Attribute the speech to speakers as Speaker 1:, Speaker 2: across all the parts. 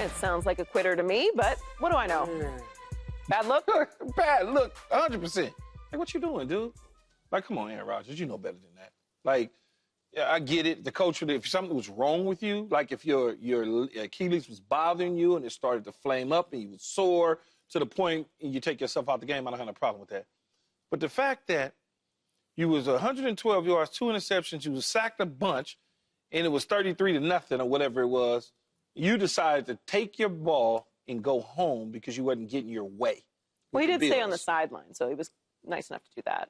Speaker 1: It sounds like a quitter to me, but what do I know? Bad look?
Speaker 2: Bad look, 100%. Like, what you doing, dude? Like, come on, Aaron Rodgers, you know better than that. Like, yeah, I get it. The coach, if something was wrong with you, like if your Achilles was bothering you and it started to flame up and you was sore to the point you take yourself out the game, I don't have a problem with that. But the fact that you was 112 yards, 2 interceptions, you was sacked a bunch, and it was 33-0 or whatever it was, you decided to take your ball and go home because you wasn't getting your way.
Speaker 1: Well, he did stay on the sideline, so he was nice enough to do that.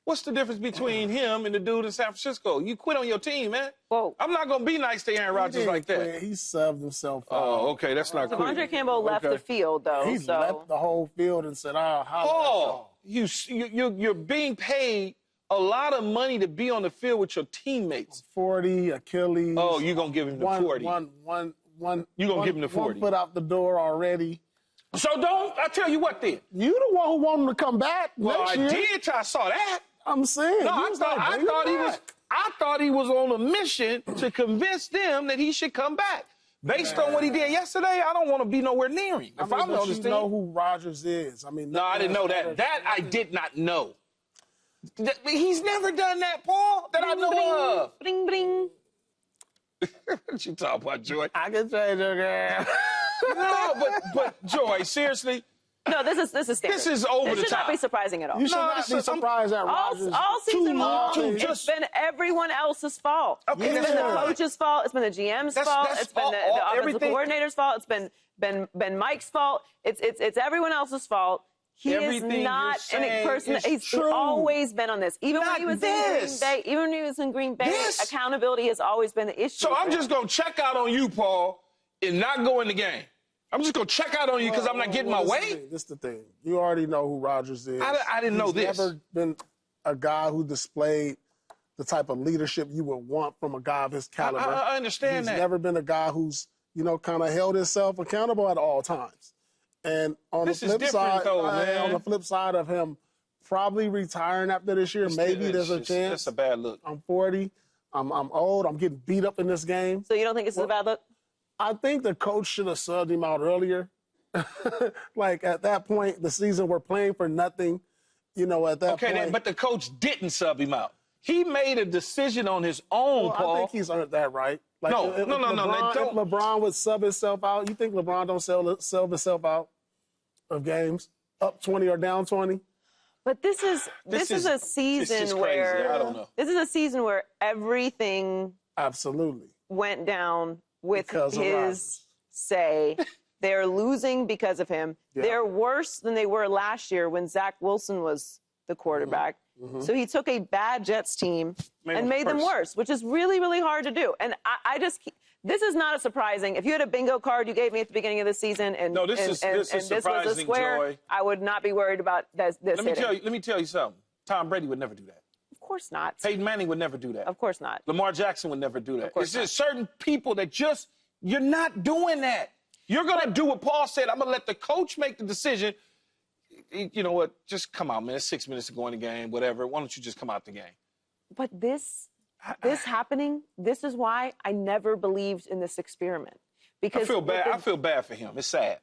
Speaker 2: What's the difference between him and the dude in San Francisco? You quit on your team, man.
Speaker 1: Whoa.
Speaker 2: I'm not going to be nice to Aaron Rodgers like that.
Speaker 3: He subbed himself out.
Speaker 2: Oh, okay, that's not cool.
Speaker 1: Devondre Campbell left the field, though.
Speaker 3: He left the whole field and said,
Speaker 2: you're being paid a lot of money to be on the field with your teammates.
Speaker 3: 40, Achilles.
Speaker 2: Oh, you're going to give him the 40.
Speaker 3: You're going
Speaker 2: to give him the 40.
Speaker 3: 1 foot out the door already.
Speaker 2: So I tell you what then.
Speaker 3: You the one who wanted him to come back next year.
Speaker 2: I did. I saw that.
Speaker 3: I'm saying.
Speaker 2: No, I thought he was on a mission to convince them that he should come back. Based on what he did yesterday, I don't want to be nowhere near him.
Speaker 3: If I know you know who Rodgers is.
Speaker 2: No, I didn't know that. That I did not know. He's never done that, Paul, that I know of.
Speaker 1: Bling, bling.
Speaker 2: What you talking about, Joy?
Speaker 3: I can change your game.
Speaker 2: No, but Joy, seriously.
Speaker 1: No, this is standard.
Speaker 2: This is over the top.
Speaker 1: It should not be surprising at all.
Speaker 3: You should not be surprised at Rodgers.
Speaker 1: All season long, it's been everyone else's fault.
Speaker 2: Okay,
Speaker 1: it's been the coach's fault. It's been the GM's fault. It's been the offensive coordinator's fault. It's been Mike's fault. It's everyone else's fault. He is not a person. He's always been on this. Even when he was in Green Bay, accountability has always been the issue.
Speaker 2: So I'm just going to check out on you, Paul, and not go in the game. I'm just going to check out on you because I'm not getting my way?
Speaker 3: This is the thing. You already know who Rodgers is.
Speaker 2: I didn't know this.
Speaker 3: He's never been a guy who displayed the type of leadership you would want from a guy of his caliber.
Speaker 2: I understand that.
Speaker 3: He's never been a guy who's, kind of held himself accountable at all times. And on the flip side, on the flip side of him probably retiring after this year, maybe there's a chance.
Speaker 2: That's a bad look.
Speaker 3: I'm 40. I'm old. I'm getting beat up in this game.
Speaker 1: So you don't think this is a bad look?
Speaker 3: I think the coach should have subbed him out earlier. Like, at that point, the season, we're playing for nothing, at that point.
Speaker 2: Okay, but the coach didn't sub him out. He made a decision on his own, Paul.
Speaker 3: I think he's earned that right. Like,
Speaker 2: no.
Speaker 3: If LeBron would sub himself out, you think LeBron don't sub himself out of games, up 20 or down 20?
Speaker 1: But this is a season where
Speaker 2: I don't know.
Speaker 1: This is a season where everything went down with his say. They're losing because of him. Yeah. They're worse than they were last year when Zach Wilson was the quarterback. Mm-hmm. So he took a bad Jets team and made them worse, which is really, really hard to do. And this is not a surprising. If you had a bingo card you gave me at the beginning of the season and this was a square, Joy. I would not be worried about this. Let
Speaker 2: me tell you something. Tom Brady would never do that.
Speaker 1: Of course not.
Speaker 2: Peyton Manning would never do that.
Speaker 1: Of course not.
Speaker 2: Lamar Jackson would never do that.
Speaker 1: Of course
Speaker 2: it's just certain people that you're not doing that. You're going to do what Paul said. I'm going to let the coach make the decision. You know what? Just come out, man. It's 6 minutes to go in the game, whatever. Why don't you just come out the game?
Speaker 1: But this happening, this is why I never believed in this experiment. Because
Speaker 2: I feel bad. I feel bad for him. It's sad.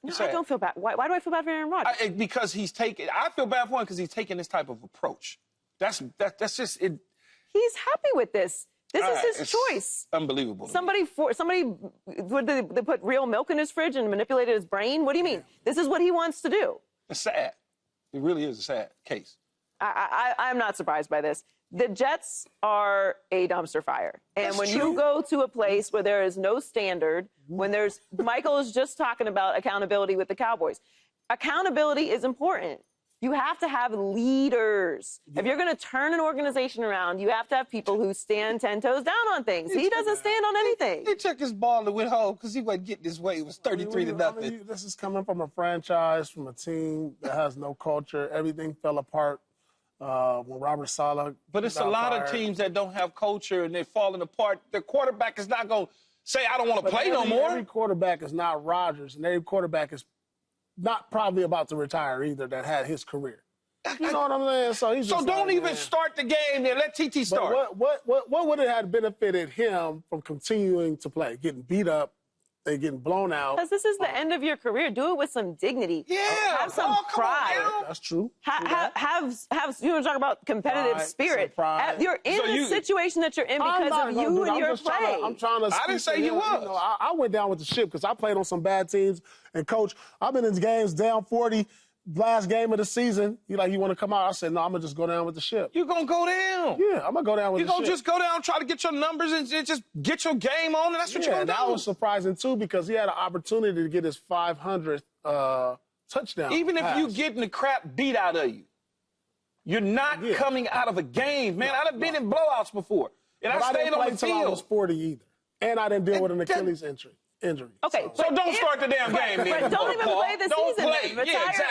Speaker 1: No, I don't feel bad. Why do I feel bad for Aaron Rodgers?
Speaker 2: Because I feel bad for him because he's taking this type of approach. That's just it.
Speaker 1: He's happy with this. This is his choice.
Speaker 2: Unbelievable.
Speaker 1: Somebody would they put real milk in his fridge and manipulated his brain? What do you mean? This is what he wants to do.
Speaker 2: It's sad. It really is a sad case.
Speaker 1: I'm not surprised by this. The Jets are a dumpster fire. And when you go to a place where there is no standard, when Michael is just talking about accountability with the Cowboys. Accountability is important. You have to have leaders. Yeah. If you're going to turn an organization around, you have to have people who stand 10 toes down on things. He doesn't stand on anything.
Speaker 2: He took his ball and went home because he wasn't getting his way. It was 33-0.
Speaker 3: This is coming from a franchise, from a team that has no culture. Everything fell apart when Robert Saleh.
Speaker 2: But it's a lot of teams that don't have culture and they're falling apart. The quarterback is not going to say, I don't want to play no more.
Speaker 3: Every quarterback is not Rodgers, and every quarterback is not probably about to retire either that had his career. You know what I'm saying? So
Speaker 2: don't even start the game then. Let TT start.
Speaker 3: But what would it have benefited him from continuing to play, getting beat up, They're getting blown out.
Speaker 1: Because this is the end of your career. Do it with some dignity.
Speaker 2: Yeah.
Speaker 1: Have some pride.
Speaker 3: That's true.
Speaker 1: Have you want to talk about competitive spirit. You're in the situation that you're in because of you and your play.
Speaker 3: I'm trying to.
Speaker 2: I didn't say you was.
Speaker 3: I went down with the ship because I played on some bad teams. And, Coach, I've been in games down 40. Last game of the season, you want to come out? I said, no, I'm going to just go down with the ship.
Speaker 2: You're going to go down?
Speaker 3: Yeah, I'm going to go down with the ship.
Speaker 2: You're going to just go down, try to get your numbers and just get your game on, and that's what you're going to do.
Speaker 3: That was surprising, too, because he had an opportunity to get his 500th touchdown.
Speaker 2: Even if you getting the crap beat out of you, you're not coming out of a game, man. I've been in blowouts before, and I stayed on the field.
Speaker 3: I didn't play until I was 40 either, and I didn't deal with an Achilles injury.
Speaker 1: Okay,
Speaker 2: so don't start the damn game, man.
Speaker 1: But don't even play the season.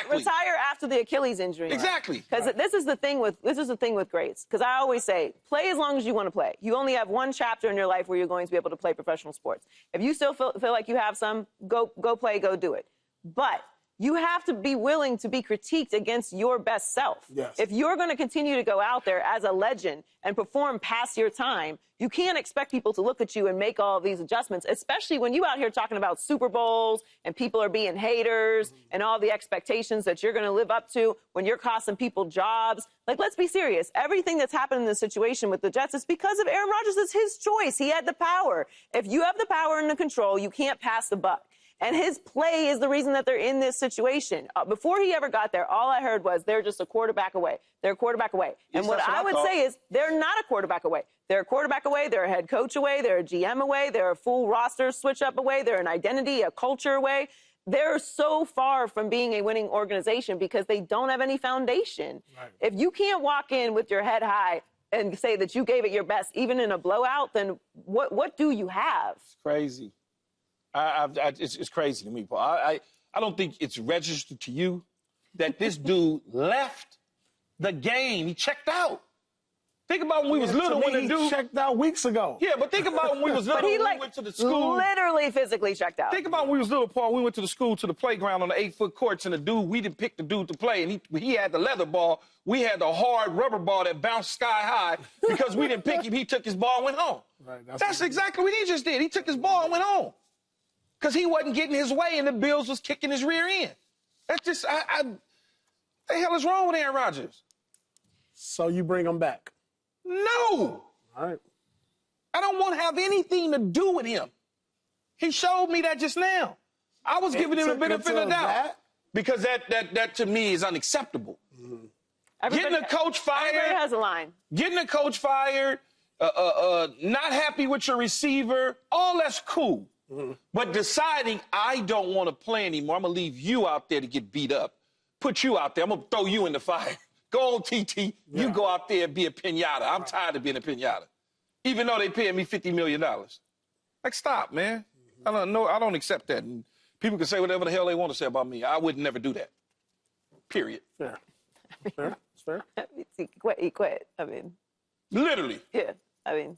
Speaker 1: Retire after the Achilles injury.
Speaker 2: Exactly.
Speaker 1: Because this is the thing with greats. Because I always say, play as long as you want to play. You only have one chapter in your life where you're going to be able to play professional sports. If you still feel like you have some, go play, go do it. But you have to be willing to be critiqued against your best self.
Speaker 3: Yes.
Speaker 1: If you're going to continue to go out there as a legend and perform past your time, you can't expect people to look at you and make all of these adjustments, especially when you out here talking about Super Bowls and people are being haters and all the expectations that you're going to live up to when you're costing people jobs. Like, let's be serious. Everything that's happened in this situation with the Jets is because of Aaron Rodgers. It's his choice. He had the power. If you have the power and the control, you can't pass the buck. And his play is the reason that they're in this situation. Before he ever got there, all I heard was they're just a quarterback away. They're a quarterback away. And what I would say is they're not a quarterback away. They're a quarterback away. They're a head coach away. They're a GM away. They're a full roster switch up away. They're an identity, a culture away. They're so far from being a winning organization because they don't have any foundation. Right. If you can't walk in with your head high and say that you gave it your best, even in a blowout, then what do you have?
Speaker 2: It's crazy. It's crazy to me, Paul. I don't think it's registered to you that this dude left the game. He checked out. Think about when we was little when the dude
Speaker 3: checked out weeks ago.
Speaker 2: Yeah, but think about when we was little when we went to the school.
Speaker 1: Literally physically checked out.
Speaker 2: Think about when we was little, Paul. We went to the school, to the playground on the 8-foot courts, and the dude, we didn't pick the dude to play, and he had the leather ball. We had the hard rubber ball that bounced sky high because we didn't pick him. He took his ball and went home. Right, that's exactly what he just did. He took his ball and went home because he wasn't getting his way, and the Bills was kicking his rear end. That's just, what the hell is wrong with Aaron Rodgers?
Speaker 3: So you bring him back?
Speaker 2: No.
Speaker 3: All right.
Speaker 2: I don't want to have anything to do with him. He showed me that just now. I was giving him the benefit of the doubt because that to me is unacceptable. Mm-hmm. Getting a coach fired.
Speaker 1: Everybody has a line.
Speaker 2: Getting a coach fired, not happy with your receiver, all that's cool. Mm-hmm. But deciding I don't want to play anymore, I'm going to leave you out there to get beat up, put you out there, I'm going to throw you in the fire. Go on, TT. You go out there and be a pinata. I'm tired of being a pinata. Even though they paying me $50 million. Like, stop, man. Mm-hmm. I don't accept that. And people can say whatever the hell they want to say about me. I would never do that. Period.
Speaker 3: Fair. Fair. It's fair.
Speaker 1: He quit. I mean.
Speaker 2: Literally.
Speaker 1: Yeah. I mean.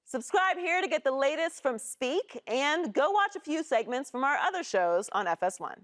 Speaker 1: Subscribe here to get the latest from Speak and go watch a few segments from our other shows on FS1.